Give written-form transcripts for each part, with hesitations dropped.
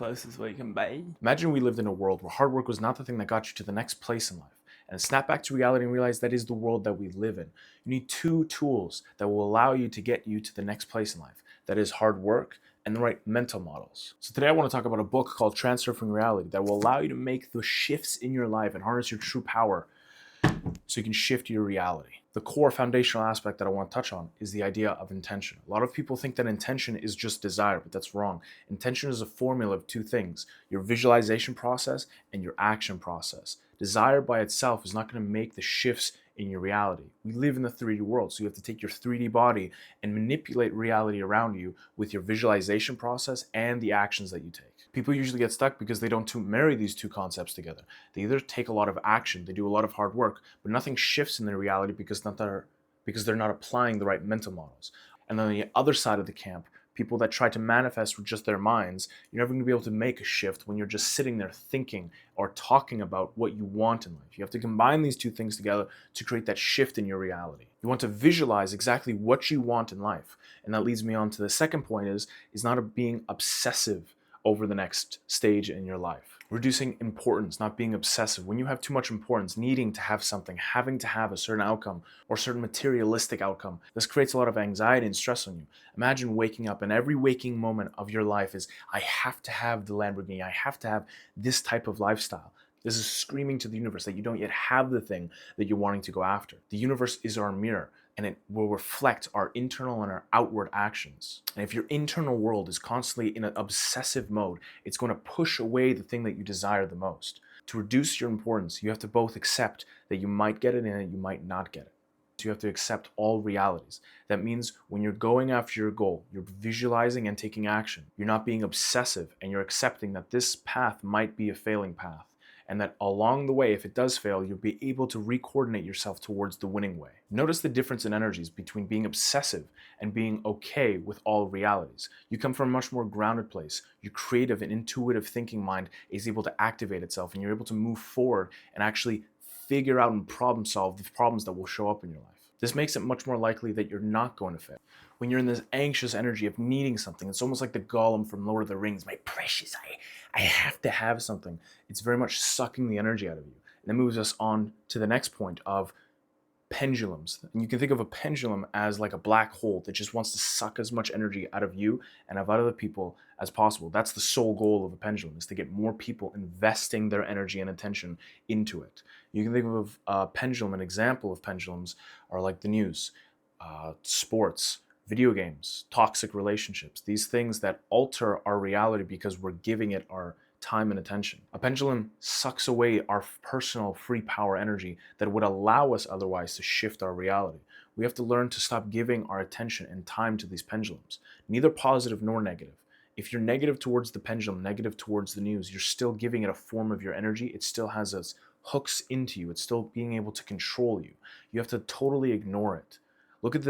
closest we can be. Imagine we lived in a world where hard work was not the thing that got you to the next place in life. And snap back to reality and realize that is the world that we live in. You need two tools that will allow you to get you to the next place in life. That is hard work and the right mental models. So today I want to talk about a book called Transurfing Reality that will allow you to make the shifts in your life and harness your true power so you can shift your reality. The core foundational aspect that I want to touch on is the idea of intention. A lot of people think that intention is just desire, but that's wrong. Intention is a formula of two things: your visualization process and your action process. Desire by itself is not going to make the shifts in your reality. We live in the 3D world, so you have to take your 3D body and manipulate reality around you with your visualization process and the actions that you take. People usually get stuck because they don't marry these two concepts together. They either take a lot of action, they do a lot of hard work, but nothing shifts in their reality because they're not applying the right mental models. And then on the other side of the camp, people that try to manifest with just their minds, you're never going to be able to make a shift when you're just sitting there thinking or talking about what you want in life. You have to combine these two things together to create that shift in your reality. You want to visualize exactly what you want in life. And that leads me on to the second point is not being obsessive over the next stage in your life. Reducing importance, not being obsessive. When you have too much importance, needing to have something, having to have a certain outcome or certain materialistic outcome, this creates a lot of anxiety and stress on you. Imagine waking up and every waking moment of your life is, I have to have the Lamborghini, I have to have this type of lifestyle. This is screaming to the universe that you don't yet have the thing that you're wanting to go after. The universe is our mirror, and it will reflect our internal and our outward actions. And if your internal world is constantly in an obsessive mode, it's going to push away the thing that you desire the most. To reduce your importance, you have to both accept that you might get it and you might not get it. So you have to accept all realities. That means when you're going after your goal, you're visualizing and taking action. You're not being obsessive, and you're accepting that this path might be a failing path, and that along the way, if it does fail, you'll be able to re-coordinate yourself towards the winning way. Notice the difference in energies between being obsessive and being okay with all realities. You come from a much more grounded place. Your creative and intuitive thinking mind is able to activate itself, and you're able to move forward and actually figure out and problem solve the problems that will show up in your life. This makes it much more likely that you're not going to fail. When you're in this anxious energy of needing something, it's almost like the Gollum from Lord of the Rings, my precious, I have to have something. It's very much sucking the energy out of you. And that moves us on to the next point of pendulums. And you can think of a pendulum as like a black hole that just wants to suck as much energy out of you and of other people as possible. That's the sole goal of a pendulum, is to get more people investing their energy and attention into it. You can think of a pendulum, an example of pendulums are like the news, sports, video games, toxic relationships, these things that alter our reality because we're giving it our time and attention. A pendulum sucks away our personal free power energy that would allow us otherwise to shift our reality. We have to learn to stop giving our attention and time to these pendulums, neither positive nor negative. If you're negative towards the pendulum, negative towards the news, you're still giving it a form of your energy. It still has its hooks into you. It's still being able to control you. You have to totally ignore it. Look at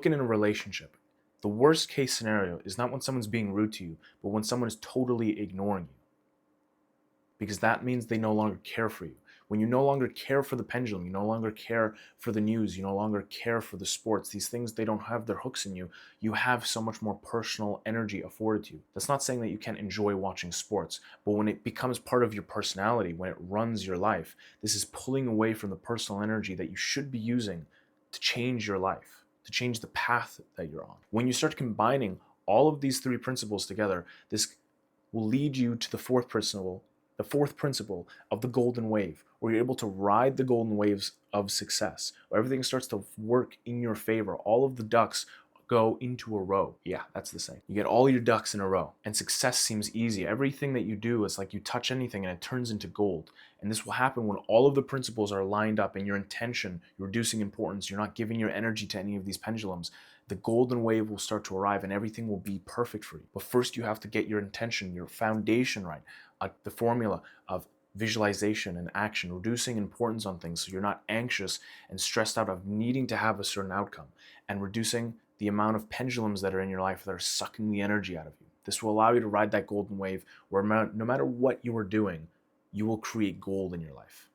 in a relationship. The worst case scenario is not when someone's being rude to you, but when someone is totally ignoring you. Because that means they no longer care for you. When you no longer care for the pendulum, you no longer care for the news, you no longer care for the sports, these things, they don't have their hooks in you. You have so much more personal energy afforded to you. That's not saying that you can't enjoy watching sports, but when it becomes part of your personality, when it runs your life, this is pulling away from the personal energy that you should be using to change your life, to change the path that you're on. When you start combining all of these three principles together, this will lead you to the fourth principle of the golden wave, where you're able to ride the golden waves of success, where everything starts to work in your favor. All of the ducks go into a row. Yeah, that's the saying. You get all your ducks in a row, and success seems easy. Everything that you do is like you touch anything and it turns into gold. And this will happen when all of the principles are lined up and your intention, you're reducing importance, you're not giving your energy to any of these pendulums. The golden wave will start to arrive and everything will be perfect for you. But first you have to get your intention, your foundation right. The formula of visualization and action, reducing importance on things so you're not anxious and stressed out of needing to have a certain outcome, and reducing the amount of pendulums that are in your life that are sucking the energy out of you. This will allow you to ride that golden wave where no matter what you are doing, you will create gold in your life.